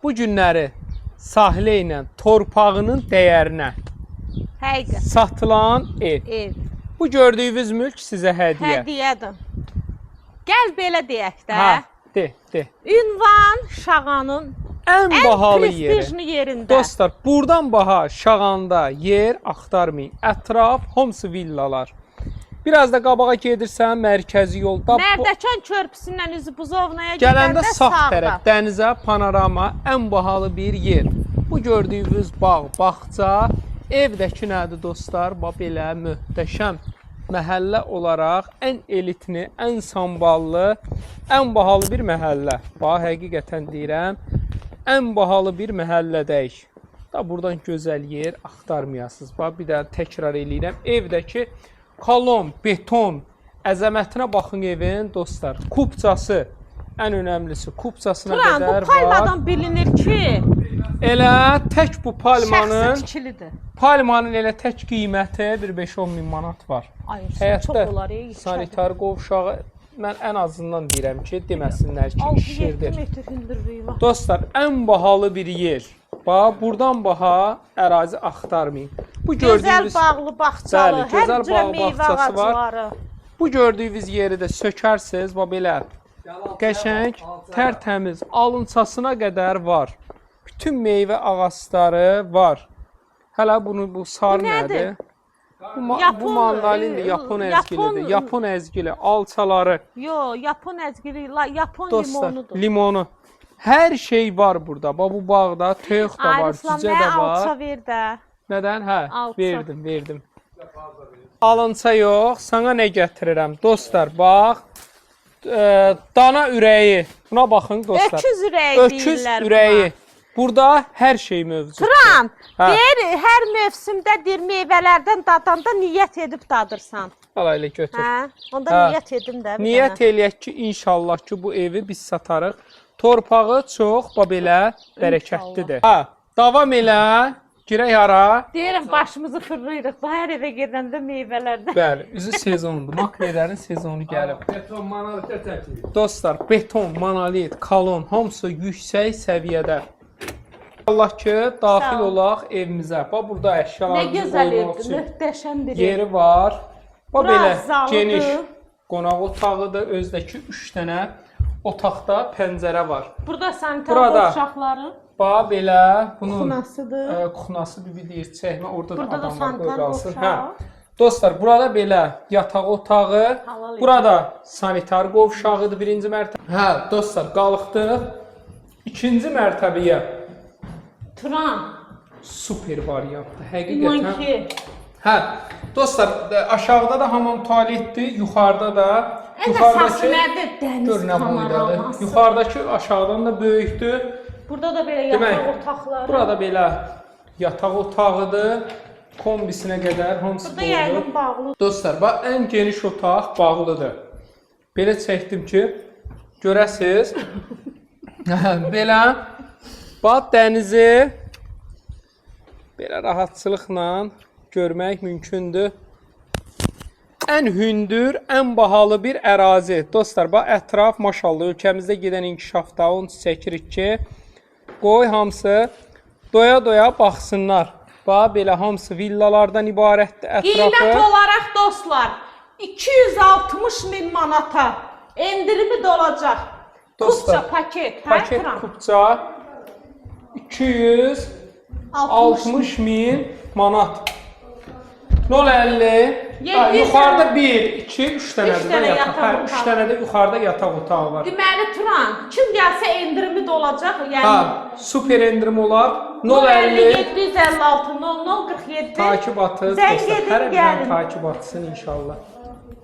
Bu günləri sahlə ilə torpağının dəyərinə satılan ev. Bu gördüyünüz mülk sizə hədiyyə. Hədiyyədir. Gəl belə deyək də. De. Ünvan Şağanın ən bahalı prestijli yerində. Dostlar, buradan baha Şağanda yer axtarmayın. Ətraf hamısı villalar. Biraz da qabağa gedirsən, mərkəzi yolda. Mərdəkan körpüsündən üzü Buzovnaya gələndə sağ sağda. tərəf dənizə, panorama, ən bahalı bir yer. Bu gördüyünüz bağ, bağça, evdəki nədir dostlar? Bax belə möhtəşəm məhəllə olaraq ən elitli, ən samballı, ən bahalı bir məhəllə. Bax, həqiqətən deyirəm, ən bahalı bir məhəllədəyik. Da buradan gözəl yer axtarmayasınız. Bax, bir də təkrar eləyirəm. Evdəki kolon, beton, əzəmətinə baxın evin dostlar. Kupçası, ən önəmlisi kupçasına qədər var. Bu palmadan bilinir ki, elə tək bu palmanın, şəxsi tikilidir. Palmanın elə tək qiyməti bir 5-10 min manat var. Həyətdə sanitar qovşağı, mən ən azından deyirəm ki, deməsinlər ki, işirdir. 6-7 metr hündürlüyü var. Dostlar, ən bahalı bir yer. Bax, buradan baha ərazi axtarmayın. Bu gözəl bağlı, bağçalı, hər cürə meyvə ağacları. Bu gördüyünüz yeri də sökərsiniz, bax belə qəşəng, tərtəmiz, alınçasına qədər var. Bütün meyvə ağacları var. Hələ bu sarı nədir? Bu mandalindir, Yapon əzgilidir. Yapon əzgili, alçaları. Yox, Yapon əzgili, Yapon limonudur. Limonu. Hər şey var burada. Bax, bu bağda toyuq da var, cücə də var. Alça ver də. Nədən? Verdim. Alınça yox, sana nə gətirirəm? Dostlar, bax, dana ürəyi. Buna baxın, dostlar. Öküz ürəyi deyirlər buna. Ürəyi. Burada hər şey mövcuddur. Turan, deyir, hər mövsümdə deyir, meyvələrdən dadanda niyyət edib dadırsan. Alayla götür. Onda niyyət edim də. Niyyət eləyək ki, inşallah ki, bu evi biz satarıq. Torpağı çox, belə bərəkətlidir. Davam elə, girək hara. Deyirəm, başımızı fırlayırıq. Hər evə gedəndə meyvələrdən. Bəli, üzü sezondur. Makrelerin sezonu gəlib. Beton, monolit çəkir. Dostlar, beton, monolit, kalon, hamısı yüksək səviyyədə. Allah ki, daxil olaq evimizə. Bax, burada əşyalarımızı qoymaq üçün möhtəşəm bir yeri var. Bax, belə geniş qonaq otağıdır. Özdəki 3 dənə otaqda pəncərə var. Burada sanitar qovşaqları. Bax, belə bunun kuxnasıdır. Kuxnası bir deyir, çəkmə, orada burada da sanitar qovşağı. Dostlar, burada belə yataq otağı, burada sanitar qovşağıdır birinci mərtəbə. Dostlar, qalıqdıq ikinci mərtəbəyə. Turan. Super variantdır, həqiqətən. İmanki. Dostlar, aşağıda da hamam tualetdir, yuxarıda da. Əsası nədir? Dəniz kameraması. Yuxarıdakı aşağıdan da böyükdür. Burada da belə yataq otaqları. Burada belə yataq otağıdır. Kombisinə qədər hamısı burada yəqin bağlıdır. Dostlar, bax, ən geniş otaq bağlıdır. Belə çəkdim ki, görəsiniz. Belə, bax, dənizi belə rahatçılıqla görmək mümkündür. Ən hündür, ən bahalı bir ərazi. Dostlar, bax, ətraf maşallah ölkəmizdə gedən inkişafda onu çəkirik ki, qoy hamısı doya-doya baxsınlar. Bax, belə hamısı villalardan ibarətdir ətrafı. Qiymət olaraq dostlar, 260 min manata endirimi də olacaq. Kupça, paket. Paket kupça 260 min manat. 050. Yuxarıda 1, 2, 3 dənədir də yataq. 3 dənə də yuxarıda yataq otağı var. Deməli, Turan, kim gəlsə endirimi də olacaq. Super endirim olar. 050 756 00 47. Takip atız. Zəng edin, gəlin. Takip atsın inşallah.